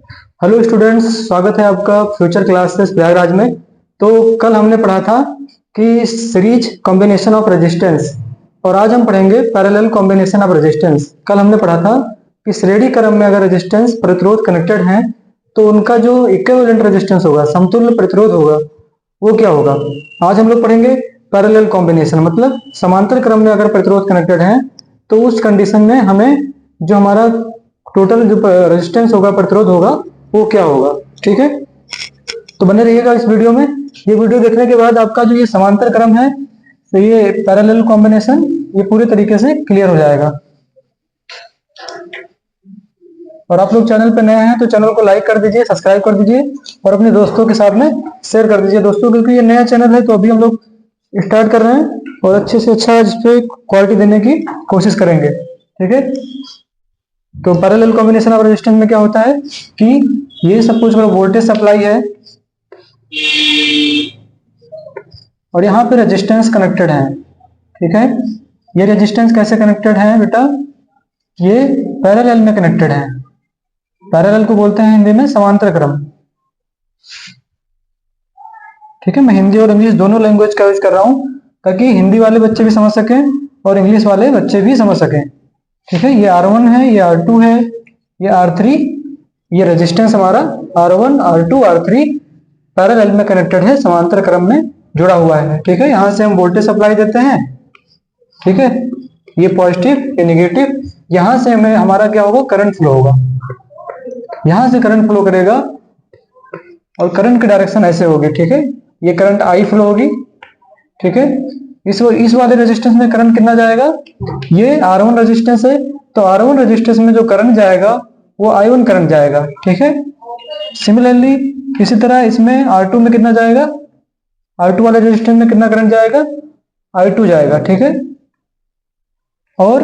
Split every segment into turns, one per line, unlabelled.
Hello students, स्वागत है आपका फ्यूचर क्लासेस प्रयागराज में। तो कल हमने पढ़ा था कि सीरीज कॉम्बिनेशन ऑफ रेजिस्टेंस, और आज हम पढ़ेंगे पैरेलल कॉम्बिनेशन ऑफ रेजिस्टेंस। कल हमने पढ़ा था कि श्रेणी क्रम में अगर रेजिस्टेंस प्रतिरोध कनेक्टेड हैं तो उनका जो इक्विवेलेंट रेजिस्टेंस होगा, समतुल्य प्रतिरोध होगा, वो क्या होगा। आज हम लोग पढ़ेंगे पैरेलल कॉम्बिनेशन, मतलब समांतर क्रम में अगर प्रतिरोध कनेक्टेड है तो उस कंडीशन में हमें जो हमारा टोटल जो रेजिस्टेंस होगा, प्रतिरोध होगा, वो क्या होगा। ठीक है, तो बने रहिएगा इस वीडियो में। ये वीडियो देखने के बाद आपका जो ये समांतर क्रम है, तो ये पैरेलल कॉम्बिनेशन, ये पूरे तरीके से क्लियर हो जाएगा। और आप लोग चैनल पे नए हैं तो चैनल को लाइक कर दीजिए, सब्सक्राइब कर दीजिए और अपने दोस्तों के साथ में शेयर कर दीजिए दोस्तों, क्योंकि ये नया चैनल है तो अभी हम लोग स्टार्ट कर रहे हैं और अच्छे से अच्छा इस पे क्वालिटी देने की कोशिश करेंगे। ठीक है, तो पैरेलल कॉम्बिनेशन ऑफ रेजिस्टेंस में क्या होता है कि ये सब कुछ वोल्टेज सप्लाई है और यहाँ पे रेजिस्टेंस कनेक्टेड है। ठीक है, ये रेजिस्टेंस कैसे कनेक्टेड है बेटा, ये पैरेलल में कनेक्टेड है। पैरेलल को बोलते हैं हिंदी में समांतर क्रम। ठीक है, मैं हिंदी और इंग्लिश दोनों लैंग्वेज का यूज कर रहा हूँ ताकि हिंदी वाले बच्चे भी समझ सकें और इंग्लिश वाले बच्चे भी समझ सकें। ठीक है, ये R1 है, ये R2 है, ये R3, ये रेजिस्टेंस हमारा R1, R2, R3 पैरेलल में कनेक्टेड है, समांतर क्रम में जुड़ा हुआ है। ठीक है, यहां से हम वोल्टेज सप्लाई देते हैं। ठीक है, ये पॉजिटिव, ये नेगेटिव, यहां से हमें हमारा क्या होगा, करंट फ्लो होगा। यहां से करंट फ्लो करेगा और करंट की डायरेक्शन ऐसे होगी। ठीक है, ये करंट I फ्लो होगी। ठीक है, इस वाले रेजिस्टेंस में करंट कितना जाएगा, ये R1 रेजिस्टेंस है तो R1 रेजिस्टेंस में जो करंट जाएगा वो I1 करंट जाएगा। ठीक है, सिमिलरली इसी तरह इसमें R2 में कितना जाएगा, R2 वाले रेजिस्टेंस में कितना करंट जाएगा, I2 जाएगा। ठीक है, और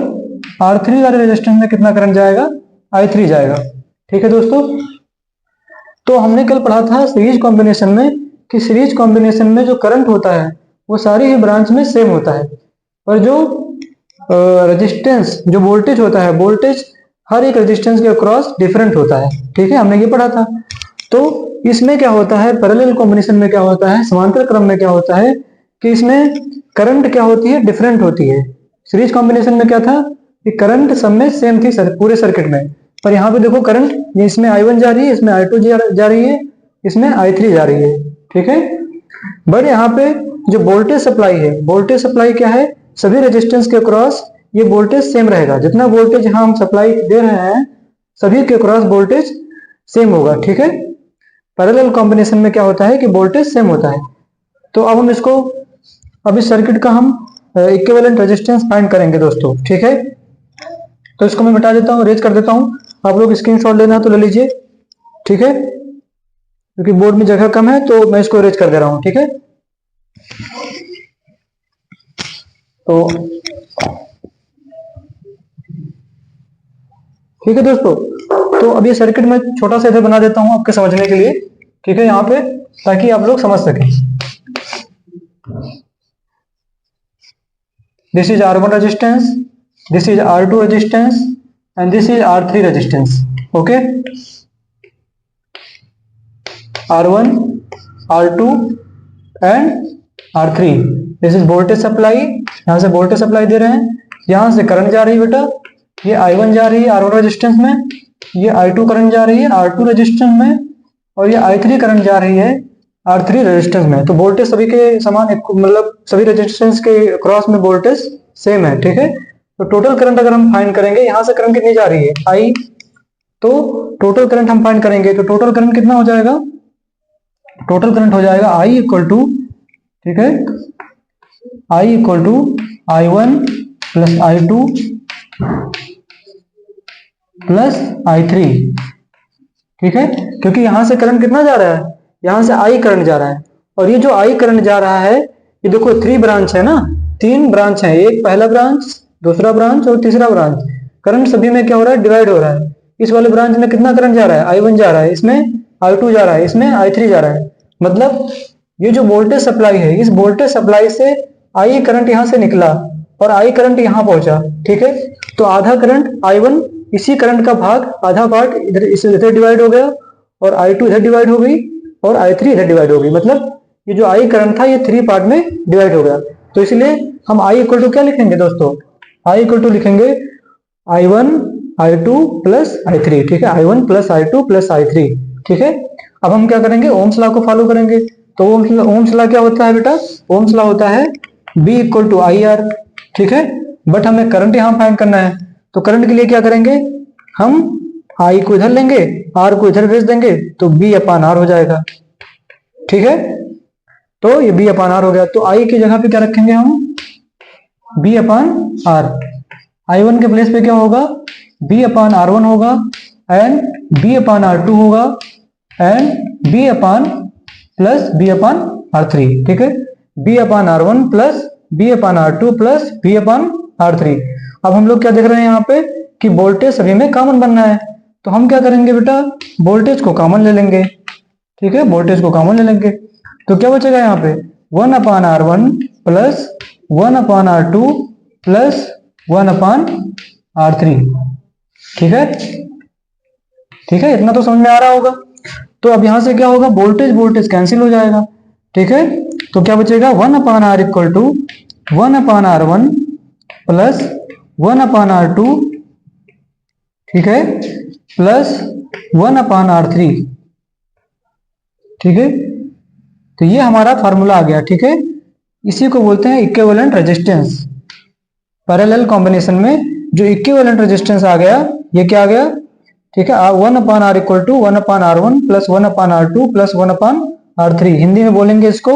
R3 वाले रेजिस्टेंस में कितना करंट जाएगा, I3 जाएगा। ठीक है दोस्तों, तो हमने कल पढ़ा था सीरीज कॉम्बिनेशन में कि सीरीज कॉम्बिनेशन में जो करंट होता है वो सारी ही ब्रांच में सेम होता है, और जो रेजिस्टेंस, जो वोल्टेज होता है, वोल्टेज हर एक रेजिस्टेंस के अक्रॉस डिफरेंट होता है। ठीक है, हमने ये पढ़ा था। तो इसमें क्या होता है, पैरेलल कॉम्बिनेशन में क्या होता है, समांतर क्रम में क्या होता है कि इसमें करंट क्या होती है, डिफरेंट होती है। सीरीज कॉम्बिनेशन में क्या था कि करंट सब में सेम थी पूरे सर्किट में, पर यहाँ पे देखो करंट, ये इसमें I1 जा रही है, इसमें I2 जा रही है, इसमें I3 जा रही है। ठीक है, बट यहाँ पे जो वोल्टेज सप्लाई है, वोल्टेज सप्लाई क्या है, सभी रेजिस्टेंस के क्रॉस ये वोल्टेज सेम रहेगा। जितना वोल्टेज यहाँ हम सप्लाई दे रहे हैं सभी के क्रॉस वोल्टेज सेम होगा। ठीक है, पैरेलल कॉम्बिनेशन में क्या होता है कि वोल्टेज सेम होता है। तो अब हम इसको, अब इस सर्किट का हम इक्विवेलेंट रेजिस्टेंस फाइंड करेंगे दोस्तों। ठीक है, तो इसको मैं मिटा देता हूँ, रेज कर देता हूँ, आप लोग स्क्रीनशॉट लेना है तो ले लीजिए। ठीक है, क्योंकि बोर्ड में जगह कम है तो मैं इसको रेज कर दे रहा हूँ। ठीक है, तो ठीक है दोस्तों, तो अब ये सर्किट मैं छोटा सा इधर बना देता हूं आपके समझने के लिए। ठीक है, यहाँ पे ताकि आप लोग समझ सकें। This is R1 resistance, this is R2 resistance and this is R3 resistance. Okay, R1, R2 and R3, this is voltage supply. यहां से वोल्टेज सप्लाई दे रहे हैं, यहां से करंट जा रही है बेटा, ये I1 जा रही है R1 रेजिस्टेंस में, ये I2 करंट जा रही है R2 रेजिस्टेंस में, और ये I3 करंट जा रही है R3 रेजिस्टेंस में। तो वोल्टेज सभी के समान, मतलब सभी रेजिस्टेंस के क्रॉस में वोल्टेज सेम है। ठीक है, तो टोटल करंट अगर हम फाइंड करेंगे, यहां से करंट कितनी जा रही है, I, तो टोटल करंट हम फाइंड करेंगे तो टोटल करंट कितना हो जाएगा, टोटल करंट हो जाएगा I इक्वल टू, ठीक है, I equal to I1 plus I2 plus I3। ठीक है, क्योंकि यहां से करंट कितना जा रहा है, यहां से I करंट जा रहा है, और ये जो I करंट जा रहा है, ये देखो 3 ब्रांच है ना, 3 ब्रांच है, एक पहला ब्रांच, दूसरा ब्रांच और तीसरा ब्रांच। करंट सभी में क्या हो रहा है, डिवाइड हो रहा है। इस वाले ब्रांच में कितना करंट जा रहा है, I1 जा रहा है, इसमें I2 जा रहा है, इसमें I3 जा रहा है। मतलब ये जो वोल्टेज सप्लाई है, इस वोल्टेज सप्लाई से I करंट यहां से निकला और I करंट यहां पहुंचा। ठीक है, तो आधा करंट I1 इसी करंट का भाग, आधा पार्ट इधर, इसे इधर डिवाइड हो गया और I2 इधर डिवाइड हो गई और I3 इधर डिवाइड हो गई, मतलब ये जो I करंट था ये 3 पार्ट में डिवाइड हो गया। तो इसलिए हम I इक्वल टू क्या लिखेंगे दोस्तों, I इक्वल टू लिखेंगे I1 I2 प्लस I3, ठीक है, I1 plus I2 plus I3, ठीक है। अब हम क्या करेंगे, ओम्स लॉ को फॉलो करेंगे। तो ओम्स लॉ क्या होता है बेटा, ओम्स लॉ होता है B इक्वल टू IR, ठीक है। बट हमें करंट यहाँ फाइंड करना है, तो करंट के लिए क्या करेंगे, हम I को इधर लेंगे, R को इधर भेज देंगे, तो B अपान R हो जाएगा, ठीक है। तो ये B अपान R हो गया, तो I की जगह पे क्या रखेंगे हम, B अपान R। I1 के प्लेस पे क्या होगा, B अपान R1 होगा, एंड B अपान R2 होगा, and B upon plus B upon R3, ठीक है। B अपान R1 प्लस B अपान R2 प्लस B अपान R3। अब हम लोग क्या देख रहे हैं यहाँ पे कि वोल्टेज सभी में कॉमन बनना है, तो हम क्या करेंगे बेटा, वोल्टेज को कॉमन ले लेंगे, ठीक है, वोल्टेज को कॉमन ले लेंगे। तो क्या बचेगा यहाँ पे, 1 upon R1 plus 1 upon R2 plus 1 upon R3, ठीक है, ठीक है, इतना तो समझ में आ रहा होगा। तो अब यहां से क्या होगा, वोल्टेज वोल्टेज कैंसिल हो जाएगा, ठीक है। तो क्या बचेगा, 1 upon R equal to 1 upon R1 plus 1 upon R2, ठीक है, प्लस 1 अपान R3, ठीक है। तो ये हमारा फार्मूला आ गया, ठीक है। इसी को बोलते हैं इक्विवेलेंट रेजिस्टेंस। पैरेलल कॉम्बिनेशन में जो इक्विवेलेंट रेजिस्टेंस आ गया, ये क्या आ गया, ठीक है, 1 upon R equal to 1 upon R1 plus 1 upon R2 plus 1 upon R3। Hindi में बोलेंगे इसको,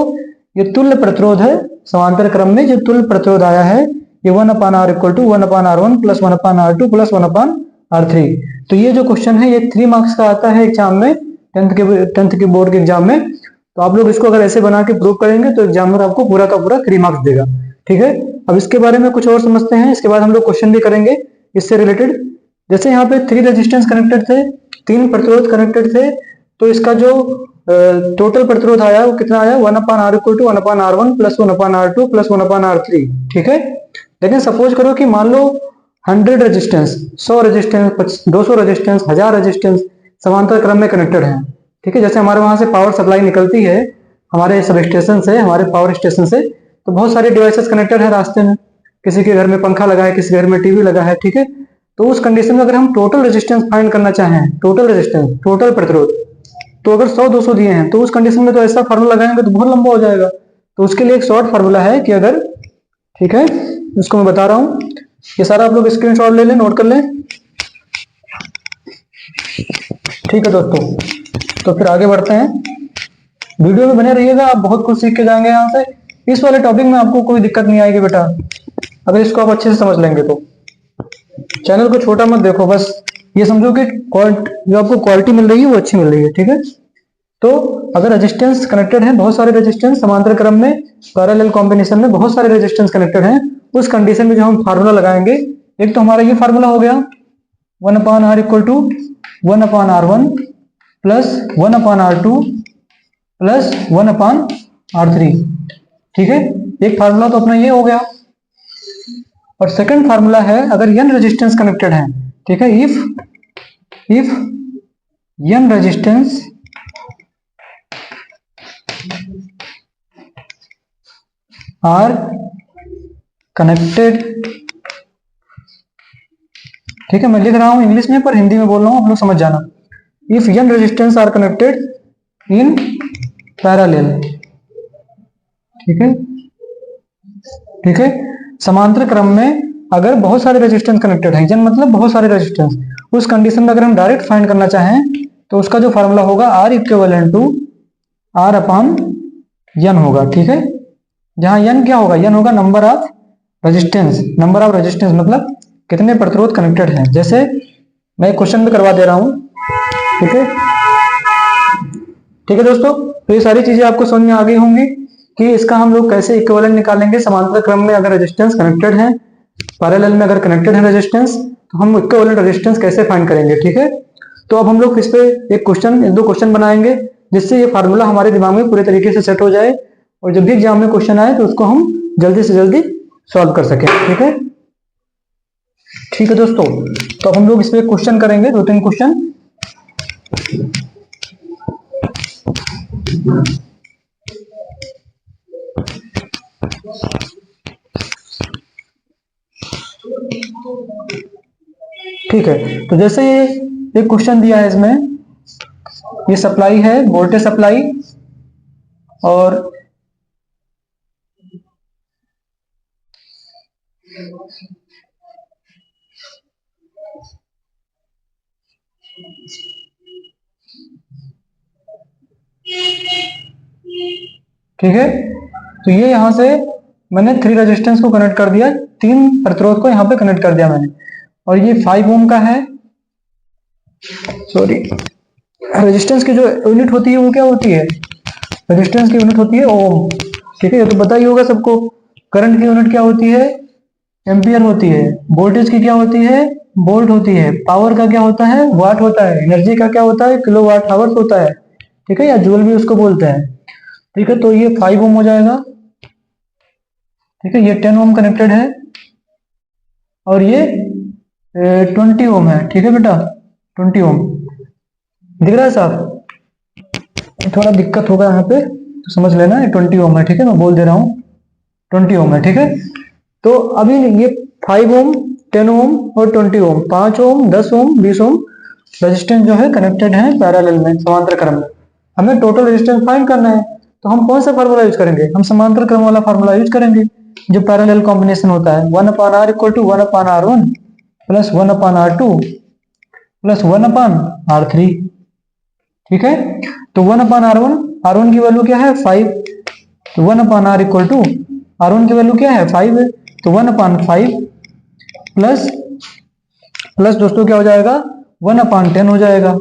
ये तुल्य प्रतिरोध है, समांतर क्रम में जो तुल्य प्रतिरोध आया है, ये 1 upon R equal to 1 upon R1 plus 1 upon R2 plus 1 upon R3। तो ये जो क्वेश्चन है ये 3 मार्क्स का आता है एग्जाम में, 10th के बोर्ड के एग्जाम में। तो आप लोग इसको अगर ऐसे बना के प्रूव करेंगे तो एग्जामिनर आपको पूरा का पूरा 3 मार्क्स देगा, ठीक है। अब इसके बारे में कुछ और समझते हैं, इसके बाद हम लोग क्वेश्चन भी करेंगे इससे रिलेटेड। जैसे यहाँ पे 3 रेजिस्टेंस कनेक्टेड थे, 3 प्रतिरोध कनेक्टेड थे, तो इसका जो टोटल प्रतिरोध आया वो कितना आया, 1 upon R equal to 1 upon R1 plus 1 upon R2 plus 1 upon R3, ठीक है। लेकिन सपोज करो कि मान लो 100 रेजिस्टेंस, 100 रेजिस्टेंस, 200 रेजिस्टेंस, 1000 रेजिस्टेंस समांतर क्रम में कनेक्टेड है, ठीक है। जैसे हमारे वहां से पावर सप्लाई निकलती है, हमारे सब स्टेशन से, हमारे पावर स्टेशन से, तो बहुत सारे डिवाइसेस कनेक्टेड है रास्ते में, किसी के घर में पंखा लगा है, किसी घर में टीवी लगा है, ठीक है। तो उस कंडीशन में अगर हम टोटल रेजिस्टेंस फाइंड करना चाहें, टोटल रेजिस्टेंस, टोटल प्रतिरोध, तो अगर 100-200 दिए हैं तो उस कंडीशन में तो ऐसा फार्मूला लगाएंगे तो बहुत लंबा हो जाएगा। तो उसके लिए एक शॉर्ट फार्मूला है कि अगर, ठीक है, इसको मैं बता रहा हूं, ये सारा आप लोग स्क्रीनशॉट ले लें, नोट कर लें, ठीक है दोस्तों। तो फिर आगे बढ़ते हैं, वीडियो में बने रहिएगा, आप बहुत कुछ सीख के जाएंगे यहाँ से। इस वाले टॉपिक में आपको कोई दिक्कत नहीं आएगी बेटा, अगर इसको आप अच्छे से समझ लेंगे तो। चैनल को छोटा मत देखो, बस ये समझो कि जो आपको क्वालिटी मिल रही है वो अच्छी मिल रही है, ठीक है। तो अगर रेजिस्टेंस कनेक्टेड है, बहुत सारे रेजिस्टेंस समांतर क्रम में पैरेलल कॉम्बिनेशन में बहुत सारे रेजिस्टेंस कनेक्टेड हैं, उस कंडीशन में जो हम फार्मूला लगाएंगे, एक तो हमारा ये फार्मूला हो गया 1 upon R equal to 1 upon R1 plus 1 upon R2 plus 1 upon R3, ठीक है। एक फार्मूला तो अपना ये हो गया। और सेकंड फार्मूला है, अगर n रेजिस्टेंस कनेक्टेड है, ठीक है, if n resistance R connected, ठीक है, मैं लिख रहा हूं इंग्लिश में पर हिंदी में बोल रहा हूं, आप लोग समझ जाना। If n resistance R connected in parallel, ठीक है, ठीक है, समांतर क्रम में अगर बहुत सारे रेजिस्टेंस कनेक्टेड हैं, जन मतलब बहुत सारे रेजिस्टेंस, उस कंडीशन में अगर हम डायरेक्ट फाइंड करना चाहें तो उसका जो फार्मूला होगा R equivalent to R upon n होगा, ठीक है। जहां n क्या होगा, n होगा number of resistance, number of resistance मतलब कितने प्रतिरोध कनेक्टेड हैं। जैसे मैं एक क्वेश्चन भी करवा दे रहा हूं, ठीक है, ठीक है दोस्तों। तो ये सारी चीजें आपको समझ में आ गई होंगी कि इसका हम लोग कैसे इक्विवेलेंट निकालेंगे। समांतर क्रम में अगर रेजिस्टेंस कनेक्टेड है, पैरेलल में अगर कनेक्टेड है रेजिस्टेंस, तो हम इक्विवेलेंट रेजिस्टेंस कैसे फाइंड करेंगे, ठीक है। तो अब हम लोग इस पे एक दो क्वेश्चन बनाएंगे, जिससे ये फार्मूला हमारे दिमाग में पूरे तरीके से सेट हो जाए, और जब भी एग्जाम में क्वेश्चन आए तो उसको हम जल्दी से जल्दी सॉल्व कर सकें, ठीक है, ठीक है दोस्तों। तो अब हम लोग इस पे क्वेश्चन करेंगे, 2-3 क्वेश्चन। ठीक है, तो जैसे ये एक क्वेश्चन दिया है इसमें, ये सप्लाई है, वोल्टेज सप्लाई, और ठीक है, तो ये यहां से मैंने 3 रेजिस्टेंस को कनेक्ट कर दिया, 3 प्रतिरोध को यहां पे कनेक्ट कर दिया मैंने, और ये 5 ओम का है। सॉरी, रेजिस्टेंस की जो यूनिट होती है वो क्या होती है? रेजिस्टेंस की यूनिट होती है ओम। ठीक है, ये तो पता ही होगा सबको। करंट की यूनिट क्या होती है? एम्पियर होती है। वोल्टेज की क्या होती है? वोल्ट होती है। पावर का क्या होता है? वाट होता है। एनर्जी का क्या होता है? किलो वाट आवर्स होता है। ठीक है, या जूल भी उसको बोलते हैं। ठीक है, तो ये 5 ओम हो जाएगा। ठीक है, ये 10 ओम कनेक्टेड है, और ये 20 ओम है। ठीक है बेटा, 20 ओम दिख रहा है साहब? थोड़ा दिक्कत होगा यहाँ पे तो समझ लेना, ये 20 ओम है। ठीक है, मैं बोल दे रहा हूँ 20 ओम है। ठीक है, तो अभी ये 5 ओम, 10 ओम और 20 ओम, 5 ओम, 10 ओम, 20 ओम रेजिस्टेंस जो है कनेक्टेड है पैरेलल में, समांतर क्रम में। हमें टोटल रेजिस्टेंस फाइंड करना है, तो हम कौन सा फार्मूला यूज करेंगे? हम समांतर क्रम वाला फार्मूला यूज करेंगे, जो पैरेलल कॉम्बिनेशन होता है। 1/r equal to 1/r1 plus 1/r2 plus 1/r3। ठीक है, तो 1/r1, r1 की वैल्यू क्या है? 5, तो 1/r इक्वल टू r1 की वैल्यू क्या है? 5 है, तो 1/5 प्लस प्लस दोस्तों क्या हो जाएगा? 1/10 हो जाएगा,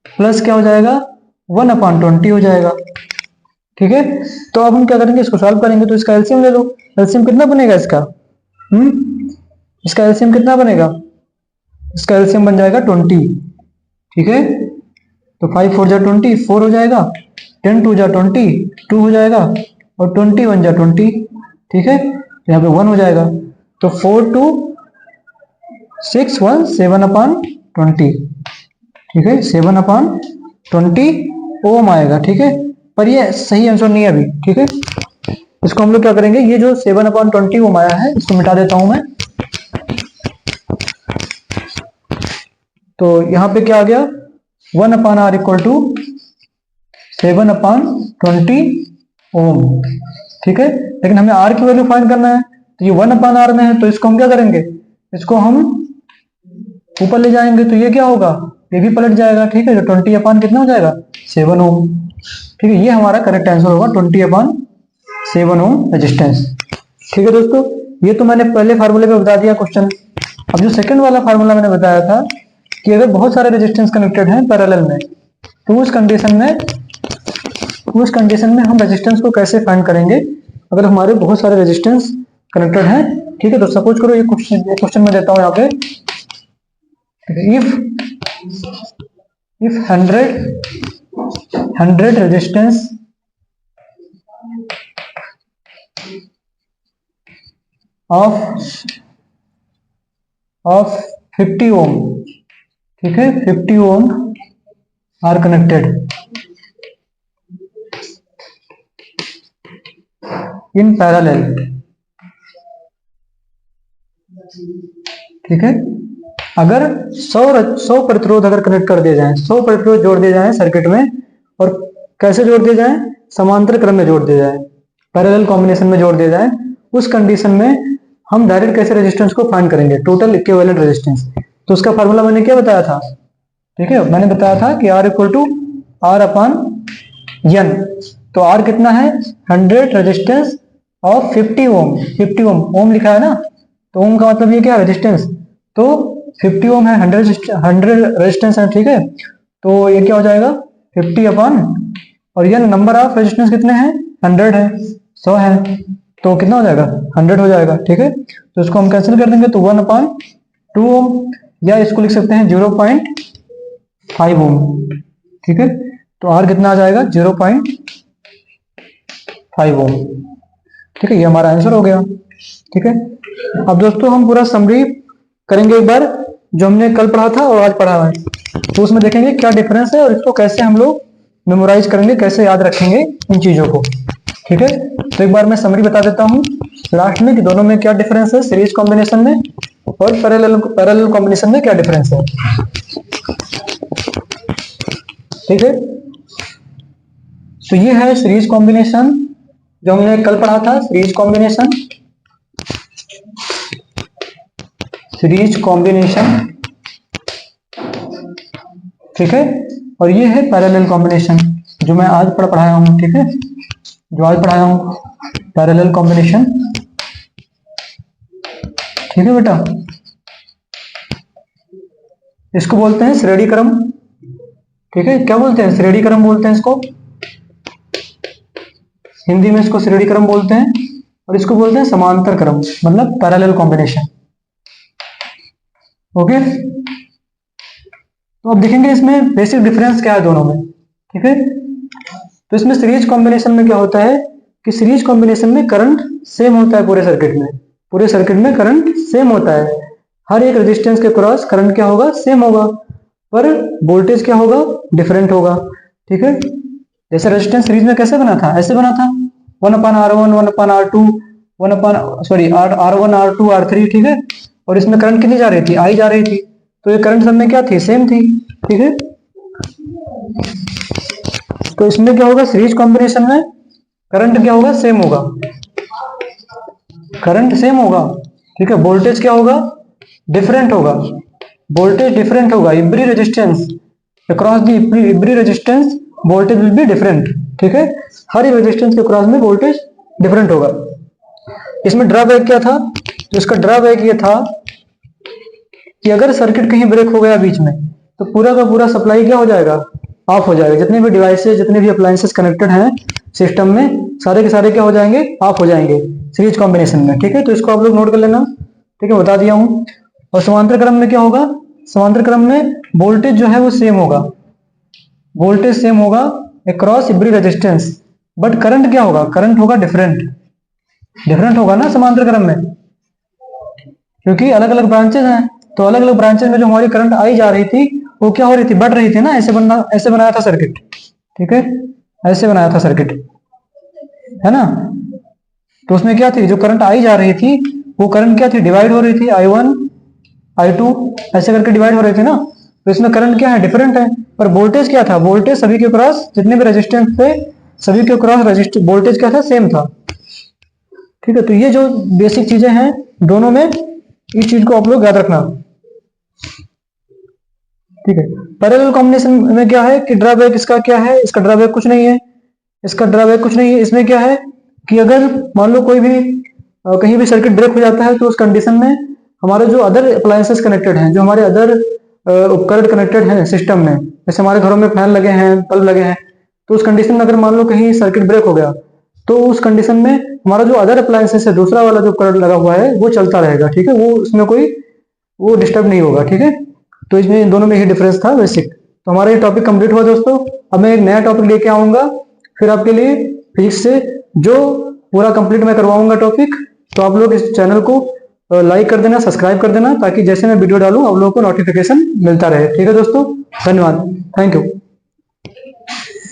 प्लस क्या हो जाएगा? 1/20 हो जाएगा। ठीक है, तो अब हम क्या करेंगे? इसको सॉल्व करेंगे, तो इसका एलसीएम ले लो। एलसीएम कितना बनेगा इसका? इसका एलसीएम कितना बनेगा? इसका एलसीएम बन जाएगा 20। ठीक है, तो 5 4 जा 20, 4 हो जाएगा, 10 2 जा 20, 2 हो जाएगा, और 20 1 जा 20। ठीक है, तो यहाँ पे 1 हो जाएगा, तो 4 2 6 1 7/20। ठीक है, 7/20 ओम आएगा। ठीक है, पर ये सही आंसर नहीं है अभी। ठीक है, इसको हम लोग क्या करेंगे? ये जो 7/20 ओम आया है, इसको मिटा देता हूं मैं। तो यहाँ पे क्या आ गया? 1/r इक्वल टू 7/20 ओम। ठीक है, लेकिन हमें r की वैल्यू फाइंड करना है, तो ये 1/r में है, तो इसको हम क्या करेंगे? इसको हम ऊपर ले जाएंगे, तो ये क्या होगा? ये भी पलट जाएगा। ठीक है, तो 20 कितना हो जाएगा? 7 ओम। ठीक है, ये हमारा करेक्ट आंसर होगा, 20/7 ओम रेजिस्टेंस। ठीक है दोस्तों, ये तो मैंने पहले फार्मूले में बता दिया क्वेश्चन। अब जो सेकंड वाला फार्मूला मैंने बताया था कि अगर बहुत सारे रेजिस्टेंस कनेक्टेड हैं पैरेलल में, तो उस कंडीशन में हम रेजिस्टेंस को कैसे फाइंड करेंगे अगर हमारे बहुत सारे रेजिस्टेंस कनेक्टेड हैं। ठीक है, तो सपोज करो ये क्वेश्चन मैं देता हूं यहाँ पे, if 100 resistance of 50 ohm, ठीक है, 50 ohm are connected in parallel। ठीक है, अगर 100 प्रतिरोध अगर कनेक्ट कर दिए जाएं, 100 प्रतिरोध जोड़ दिए जाएं सर्किट में, और कैसे जोड़ दिए जाएं? समांतर क्रम में जोड़ दिए जाएं, पैरेलल कॉम्बिनेशन में जोड़ दिए जाएं, उस कंडीशन में हम डायरेक्ट कैसे रेजिस्टेंस को फाइंड करेंगे? Total equivalent resistance. तो उसका फार्मूला मैंने क्या बताया था? ठीक है, मैंने बताया था कि R इक्वल टू R/N। तो R कितना है? 100 रेजिस्टेंस ऑफ 50 ओम। 50 ओम, ओम लिखा है ना, तो ओम का मतलब ये क्या? रेजिस्टेंस। तो 50 ओम है, 100 रेजिस्टेंस है। ठीक है, तो ये क्या हो जाएगा? 50/, और ये नंबर ऑफ रेजिस्टेंस कितने हैं? 100 है, 100 है, तो कितना हो जाएगा? 100 हो जाएगा। ठीक है, तो इसको हम कैंसिल कर देंगे, तो 1/2 ओम, या इसको लिख सकते हैं 0.5 ओम। ठीक है, तो R कितना आ जाएगा? 0.5 ओम। ठीक है, ये हमारा आंसर हो गया। ठीक है, अब दोस्तों हम पूरा समरी करेंगे एक बार, जो हमने कल पढ़ा था और आज पढ़ा है, तो उसमें देखेंगे क्या डिफरेंस है और इसको कैसे हम लोग मेमोराइज करेंगे, कैसे याद रखेंगे इन चीजों को। ठीक है, तो एक बार मैं समरी बता देता हूँ लास्ट में कि दोनों में क्या डिफरेंस है, सीरीज कॉम्बिनेशन में और पैरेलल कॉम्बिनेशन में क्या डिफरेंस है। ठीक है, तो ये है सीरीज कॉम्बिनेशन जो हमने कल पढ़ा था, सीरीज कॉम्बिनेशन ठीक है, और ये है पैरेलल कॉम्बिनेशन जो मैं आज पढ़ाया हूं। ठीक है, जो आज पढ़ाया हूं पैरेलल कॉम्बिनेशन। ठीक है बेटा, इसको बोलते हैं श्रेणी क्रम। ठीक है, क्या बोलते हैं, श्रेणी क्रम बोलते हैं इसको, हिंदी में इसको श्रेणी क्रम बोलते हैं, और इसको बोलते हैं समांतर क्रम, मतलब पैरेलल कॉम्बिनेशन। ओके, तो अब देखेंगे इसमें बेसिक डिफरेंस क्या है दोनों में। ठीक है, तो इसमें सीरीज कॉम्बिनेशन में क्या होता है कि सीरीज कॉम्बिनेशन में करंट सेम होता है पूरे सर्किट में करंट सेम होता है, हर एक रेजिस्टेंस के क्रॉस करंट क्या होगा, सेम होगा, पर वोल्टेज क्या होगा, डिफरेंट होगा। ठीक है, जैसे रेजिस्टेंस सीरीज में कैसे बना था, ऐसे बना था 1/R1 1/R2 R1 R2 R3। ठीक है, और इसमें करंट कितनी जा रही थी, आई जा रही थी, तो ये करंट सब में क्या थी, सेम थी। ठीक है, तो इसमें क्या होगा, सीरीज कॉम्बिनेशन में करंट क्या होगा, सेम होगा, करंट सेम होगा। ठीक है, वोल्टेज क्या होगा, डिफरेंट होगा, वोल्टेज डिफरेंट होगा, every resistance across the every resistance voltage will be different. ठीक है, हर एक रेजिस्टेंस के क्रॉस में वोल्टेज डिफरेंट होगा। इसमें ड्रॉबैक क्या था, तो इसका ड्रॉबैक ये था कि अगर सर्किट कहीं ब्रेक हो गया बीच में तो पूरा का पूरा सप्लाई क्या हो जाएगा, ऑफ हो जाएगा, जितने भी डिवाइसेस जितने भी अप्लायंसेस कनेक्टेड हैं सिस्टम में सारे के सारे क्या हो जाएंगे, ऑफ हो जाएंगे सीरीज कॉम्बिनेशन में। ठीक है, तो इसको आप लोग नोट कर लेना। ठीक है, बता दिया हूं। और समांतर क्रम में क्या होगा, समांतर क्रम में वोल्टेज जो है वो सेम होगा, वोल्टेज सेम होगा across every resistance, but current क्या होगा, करंट होगा डिफरेंट होगा ना समांतर क्रम में, क्योंकि अलग अलग ब्रांचेस हैं, तो अलग अलग ब्रांचेस में जो हमारी करंट आई जा रही थी वो क्या हो रही थी, बढ़ रही थी ना, ऐसे बनाया था सर्किट। ठीक है, ऐसे बनाया था सर्किट, है ना, तो उसमें क्या थी, जो करंट आई जा रही थी वो करंट क्या थी, डिवाइड हो रही थी, I1 I2 ऐसे करके डिवाइड हो रही थी ना, तो इसमें करंट क्या है, डिफरेंट है, पर वोल्टेज क्या था, वोल्टेज सभी के क्रॉस जितने भी रेजिस्टेंस थे सभी के क्रॉस वोल्टेज क्या था, सेम था। ठीक है, तो ये जो बेसिक चीजें हैं दोनों में, इस चीज को आप लोग याद रखना। ठीक है, पैरेलल कॉम्बिनेशन में क्या है कि ड्रॉबैक इसका क्या है, इसका ड्रॉबैक कुछ नहीं है, इसमें क्या है कि अगर मान लो कोई भी कहीं भी सर्किट ब्रेक हो जाता है तो उस कंडीशन में हमारे जो अदर अप्लायंसेस कनेक्टेड हैं, जो हमारे अदर उपकरण कनेक्टेड हैं सिस्टम में, जैसे हमारे घरों में फैन लगे हैं, बल्ब लगे हैं, तो उस कंडीशन में अगर मान लो कहीं सर्किट ब्रेक हो गया तो उस कंडीशन में हमारा जो अदर अप्लायंसेस है, दूसरा वाला जो करंट लगा हुआ है वो चलता रहेगा। ठीक है, वो उसमें कोई वो डिस्टर्ब नहीं होगा। ठीक है, तो इसमें इन दोनों में ही डिफरेंस था बेसिक। तो हमारा ये टॉपिक कंप्लीट हुआ दोस्तों। अब मैं एक नया टॉपिक लेके आऊंगा फिर आपके लिए फिजिक्स से, जो पूरा कंप्लीट मैं करवाऊंगा टॉपिक। तो आप लोग इस चैनल को लाइक कर देना, सब्सक्राइब कर देना, ताकि जैसे मैं वीडियो डालूं आप लोगों को नोटिफिकेशन मिलता रहे। ठीक है दोस्तों, धन्यवाद, थैंक यू।